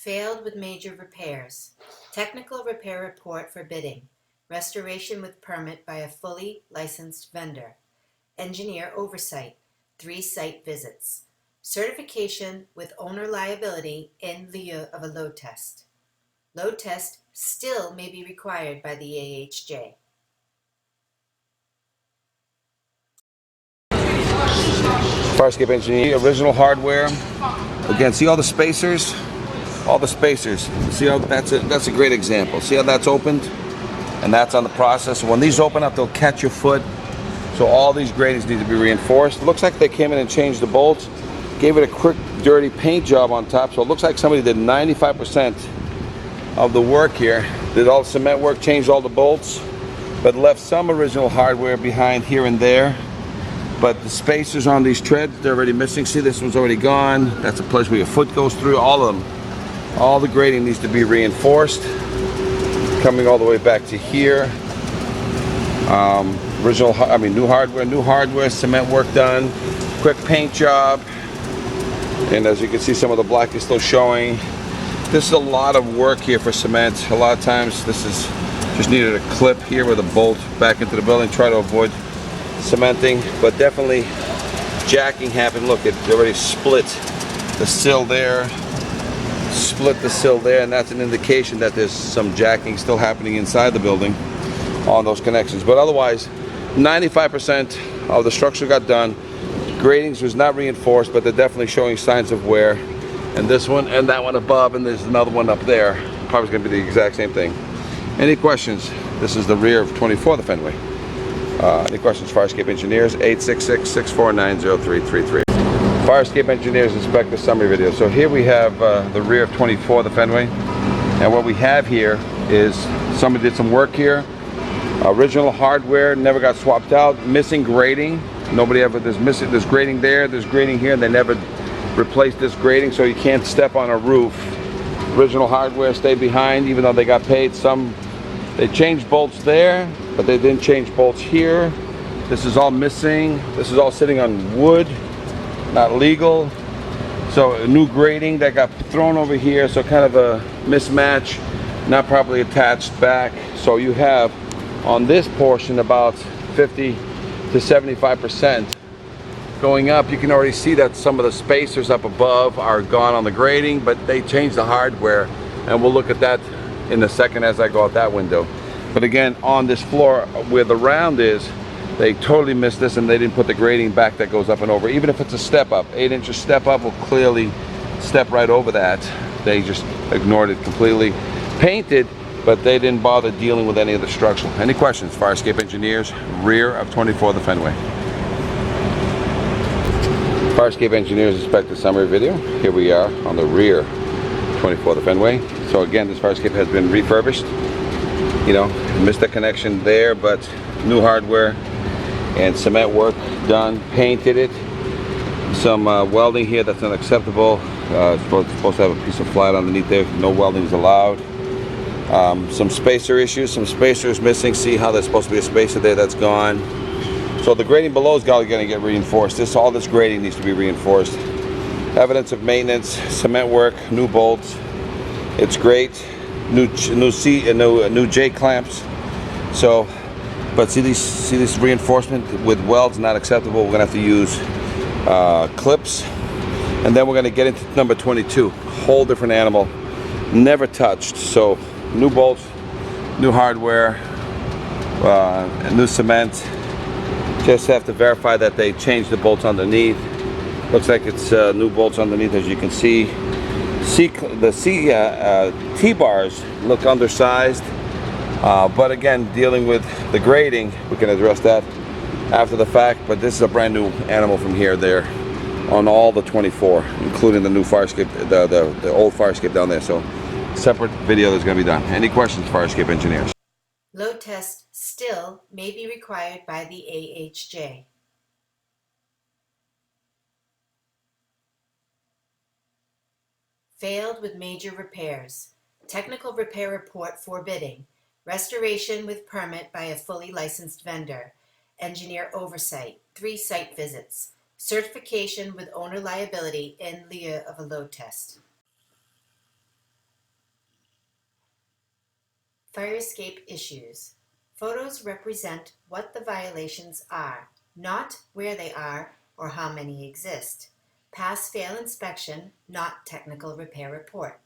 Failed with major repairs. Technical repair report for bidding. Restoration with permit by a fully licensed vendor. Engineer oversight. 3 site visits. Certification with owner liability in lieu of a load test. Load test still may be required by the AHJ. Farscape engineer, original hardware. Again, see all the spacers? All the spacers. See how that's a great example. See how that's opened? And that's on the process. When these open up, they'll catch your foot. So all these gratings need to be reinforced. It looks like they came in and changed the bolts. Gave it a quick, dirty paint job on top. So it looks like somebody did 95% of the work here. Did all the cement work, changed all the bolts, but left some original hardware behind here and there. But the spacers on these treads, they're already missing. See, this one's already gone. That's a place where your foot goes through. All of them. All the grating needs to be reinforced. Coming all the way back to here. New hardware, cement work done. Quick paint job. And as you can see, some of the black is still showing. This is a lot of work here for cement. A lot of times this is just needed a clip here with a bolt back into the building. Try to avoid cementing, but definitely jacking happened. Look, it already split the sill there, and that's an indication that there's some jacking still happening inside the building on those connections. But otherwise, 95% of the structure got done. Gratings was not reinforced, but they're definitely showing signs of wear. And this one and that one above, and there's another one up there. Probably going to be the exact same thing. Any questions? This is the rear of 24 the Fenway. Any questions? Farscape Engineers, 866-649-0333. Farscape Engineers Inspector Summary Video. So here we have the rear of 24 the Fenway. And what we have here is somebody did some work here. Original hardware never got swapped out. Missing grating. Nobody ever, there's grating there, there's grating here, and they never replaced this grating, so you can't step on a roof. Original hardware stayed behind, even though they got paid. They changed bolts there, but they didn't change bolts here. This is all missing. This is all sitting on wood, not legal. So a new grating that got thrown over here, so kind of a mismatch, not properly attached back. So you have on this portion about 50 to 75%. Going up, you can already see that some of the spacers up above are gone on the grating, but they changed the hardware, and we'll look at that in a second as I go out that window. But again, on this floor where the round is, they totally missed this, and they didn't put the grating back that goes up and over. Even if it's a step up, 8-inch step up will clearly step right over that. They just ignored it completely. Painted, but they didn't bother dealing with any of the structural. Any questions? Farscape Engineers, rear of 24 the Fenway. Farscape Engineers Inspector Summary Video. Here we are on the rear 24 the Fenway. So again, this Farscape has been refurbished. You know, missed a connection there, but new hardware and cement work done. Painted it. Some welding here that's unacceptable. It's supposed to have a piece of flat underneath there. No welding is allowed. Some spacer issues, some spacers missing. See how there's supposed to be a spacer there, that's gone. So the grating below is going to get reinforced. All this grating needs to be reinforced. Evidence of maintenance, cement work, new bolts. It's great. New J clamps. So, but see this reinforcement with welds not acceptable. We're gonna have to use clips, and then we're gonna get into number 22. Whole different animal, never touched. So new bolts, new hardware, new cement. Just have to verify that they changed the bolts underneath. Looks like it's new bolts underneath, as you can see. The T-bars look undersized, but again, dealing with the grading, we can address that after the fact. But this is a brand new animal from here there on all the 24, including the new Farscape, the old Farscape down there. So separate video that's going to be done. Any questions, Farscape Engineers? Load test still may be required by the AHJ. Failed with major repairs. Technical repair report for bidding. Restoration with permit by a fully licensed vendor. Engineer oversight. 3 site visits. Certification with owner liability in lieu of a load test. Fire escape issues. Photos represent what the violations are, not where they are or how many exist. Pass-fail inspection, not technical repair report.